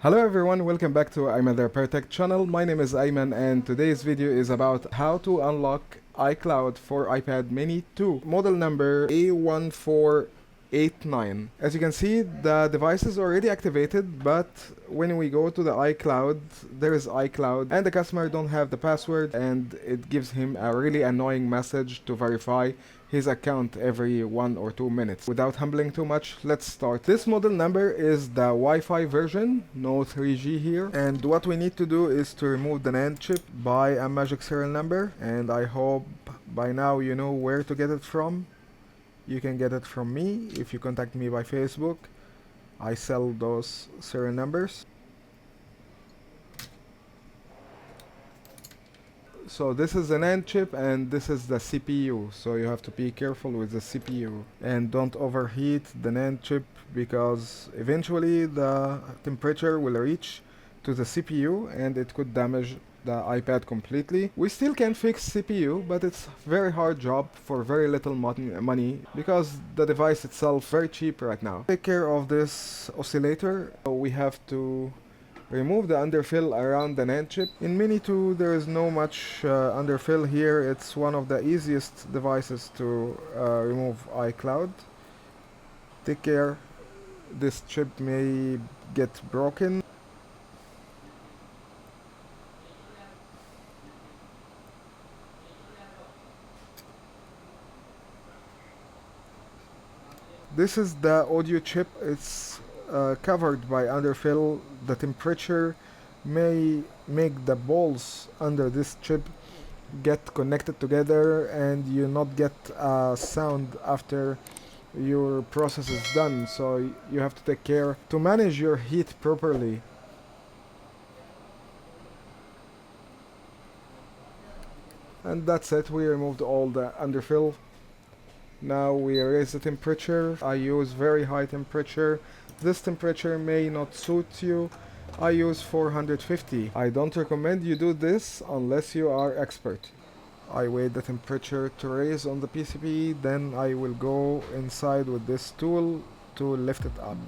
Hello everyone, welcome back to Ayman the Repair Tech channel. My name is Ayman and today's video is about how to unlock iCloud for iPad mini 2, model number A1489. As you can see, the device is already activated, but when we go to the iCloud, there is iCloud and the customer don't have the password, and it gives him a really annoying message to verify his account every 1 or 2 minutes. Without humbling too much, let's start. This model number is the Wi-Fi version, no 3G here. And what we need to do is to remove the NAND chip by a magic serial number. And I hope by now you know where to get it from. You can get it from me if you contact me by Facebook. I sell those serial numbers. So this is an NAND chip and this is the CPU, so you have to be careful with the CPU and don't overheat the NAND chip, because eventually the temperature will reach to the CPU and it could damage the iPad completely. We still can fix CPU, but it's a very hard job for very little money because the device itself very cheap right now. Take care of this oscillator. So we have to remove the underfill around the NAND chip. In Mini 2 there is no much underfill here. It's one of the easiest devices to remove iCloud. Take care, this chip may get broken. This is the audio chip. It's covered by underfill. The temperature may make the balls under this chip get connected together and you not get a sound after your process is done, so you have to take care to manage your heat properly. And that's it, we removed all the underfill. Now we raise the temperature. I use very high temperature. This temperature may not suit you. I use 450. I don't recommend you do this unless you are expert. I wait the temperature to raise on the PCB, then I will go inside with this tool to lift it up.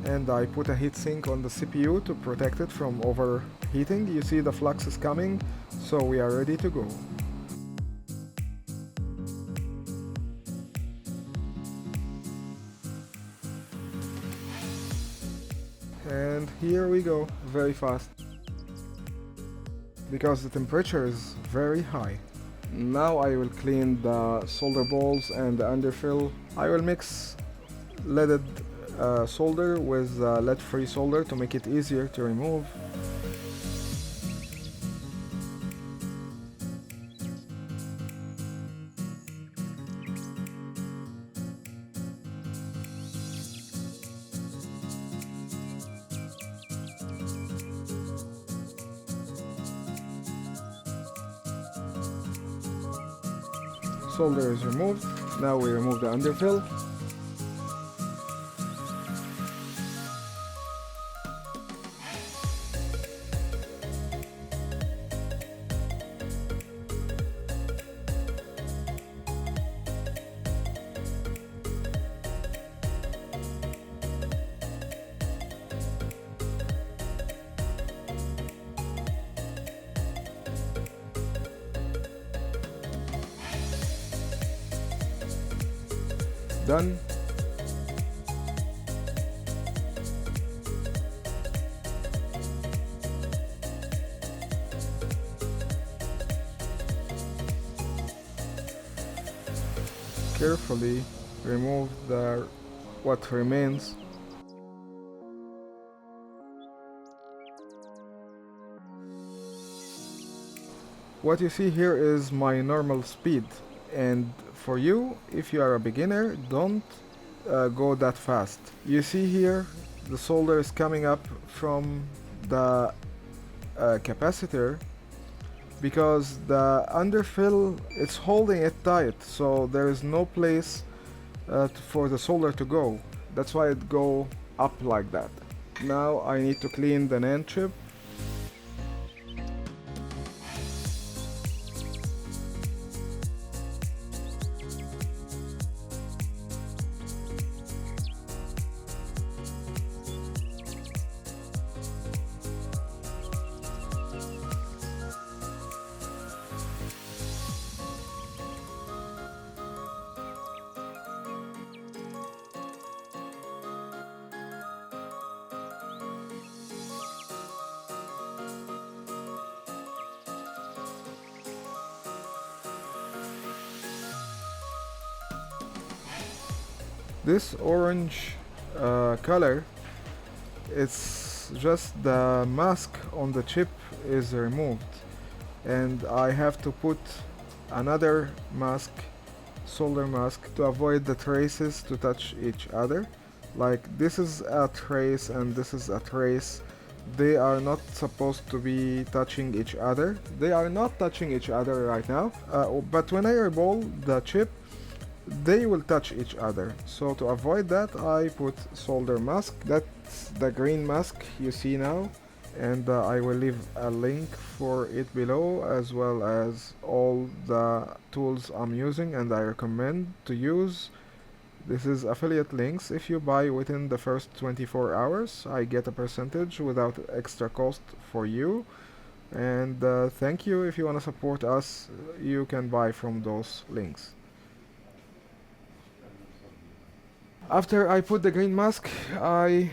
And I put a heatsink on the CPU to protect it from overheating. You see the flux is coming, so we are ready to go. And here we go, very fast, because the temperature is very high. Now I will clean the solder balls and the underfill. I will mix leaded solder with lead-free solder to make it easier to remove. Solder is removed. Now we remove the underfill. Done. Carefully remove what remains. What you see here is my normal speed, and for you, if you are a beginner, don't go that fast. You see here the solder is coming up from the capacitor, because the underfill is holding it tight, so there is no place for the solder to go. That's why it go up like that. Now I need to clean the NAND chip. This orange color, it's just the mask on the chip is removed, and I have to put another mask, solder mask, to avoid the traces to touch each other. Like this is a trace and this is a trace. They are not supposed to be touching each other. They are not touching each other right now, but when I reball the chip, they will touch each other. So to avoid that, I put solder mask. That's the green mask you see now, and I will leave a link for it below, as well as all the tools I'm using and I recommend to use. This is affiliate links. If you buy within the first 24 hours, I get a percentage without extra cost for you. And thank you. If you want to support us, you can buy from those links. After I put the green mask, I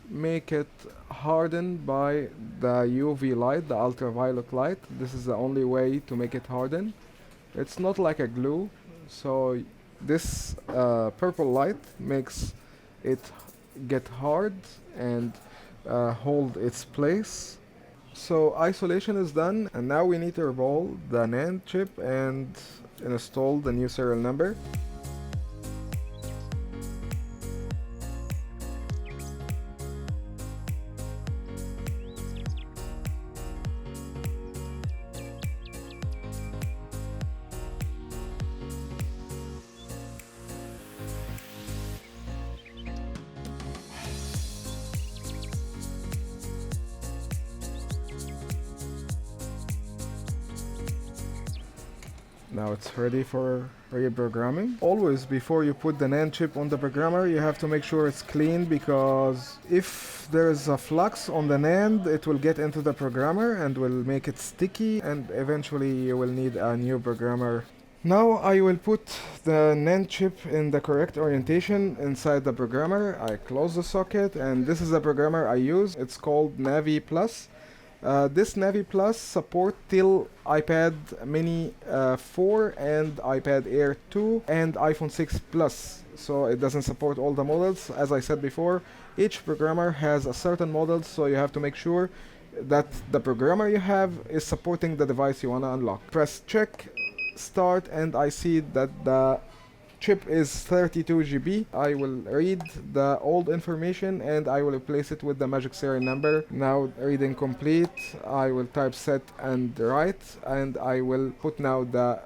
make it harden by the UV light, the ultraviolet light. This is the only way to make it harden. It's not like a glue, so this purple light makes it get hard and hold its place. So isolation is done, and now we need to reball the NAND chip and install the new serial number. Now it's ready for reprogramming. Always before you put the NAND chip on the programmer, you have to make sure it's clean, because if there's a flux on the NAND, it will get into the programmer and will make it sticky, and eventually you will need a new programmer. Now I will put the NAND chip in the correct orientation inside the programmer. I close the socket, and this is the programmer I use. It's called Navi Plus. This Navi Plus support till iPad mini 4 and iPad Air 2 and iPhone 6 Plus. So it doesn't support all the models. As I said before, each programmer has a certain model, so you have to make sure that the programmer you have is supporting the device you want to unlock. Press check, start, and I see that the chip is 32 GB. I will read the old information and I will replace it with the magic serial number. Now reading complete, I will type set and write, and I will put now the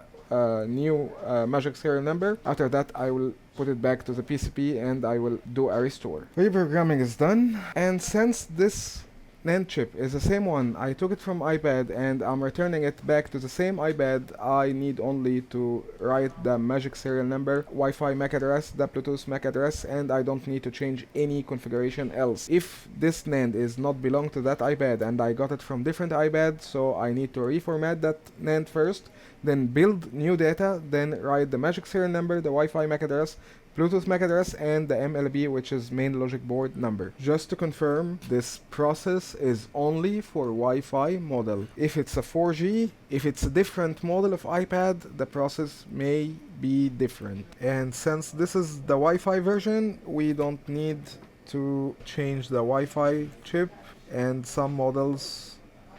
new magic serial number. After that, I will put it back to the PCB and I will do a restore. Reprogramming is done, and since this NAND chip is the same one, I took it from iPad and I'm returning it back to the same iPad. I need only to write the magic serial number, Wi-Fi MAC address, the Bluetooth MAC address, and I don't need to change any configuration else. If this NAND is not belong to that iPad and I got it from different iPad, so I need to reformat that NAND first, then build new data, then write the magic serial number, the Wi-Fi MAC address, Bluetooth MAC address, and the MLB, which is main logic board number. Just to confirm, this process is only for Wi-Fi model. If it's a 4G, if it's a different model of iPad, the process may be different. And since this is the Wi-Fi version, we don't need to change the Wi-Fi chip. And some models,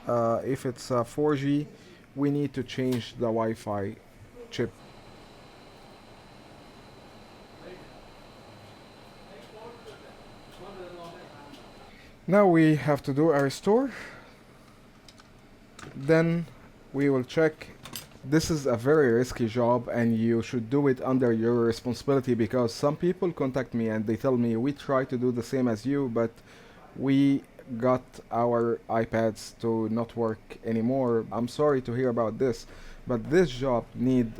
if it's a 4G, we need to change the Wi-Fi chip. Now we have to do a restore. Then we will check. This is a very risky job and you should do it under your responsibility, because some people contact me and they tell me, we try to do the same as you, but we got our iPads to not work anymore. I'm sorry to hear about this, but this job need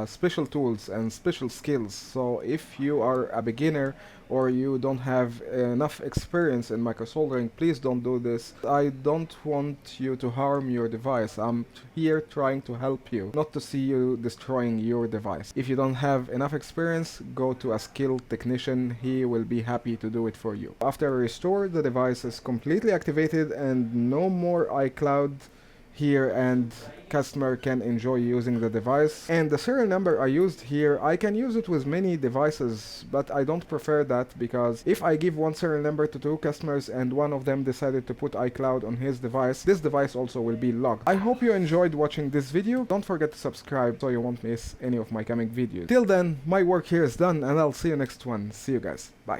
special tools and special skills. So if you are a beginner or you don't have enough experience in microsoldering, please don't do this. I don't want you to harm your device. I'm here trying to help you, not to see you destroying your device. If you don't have enough experience, go to a skilled technician. He will be happy to do it for you. After a restore, the device is completely activated and no more iCloud here and customer can enjoy using the device. And the serial number I used here, I can use it with many devices, but I don't prefer that, because if I give one serial number to two customers and one of them decided to put iCloud on his device, this device also will be locked. I hope you enjoyed watching this video. Don't forget to subscribe so you won't miss any of my coming videos. Till then, my work here is done and I'll see you next one. See you guys. Bye.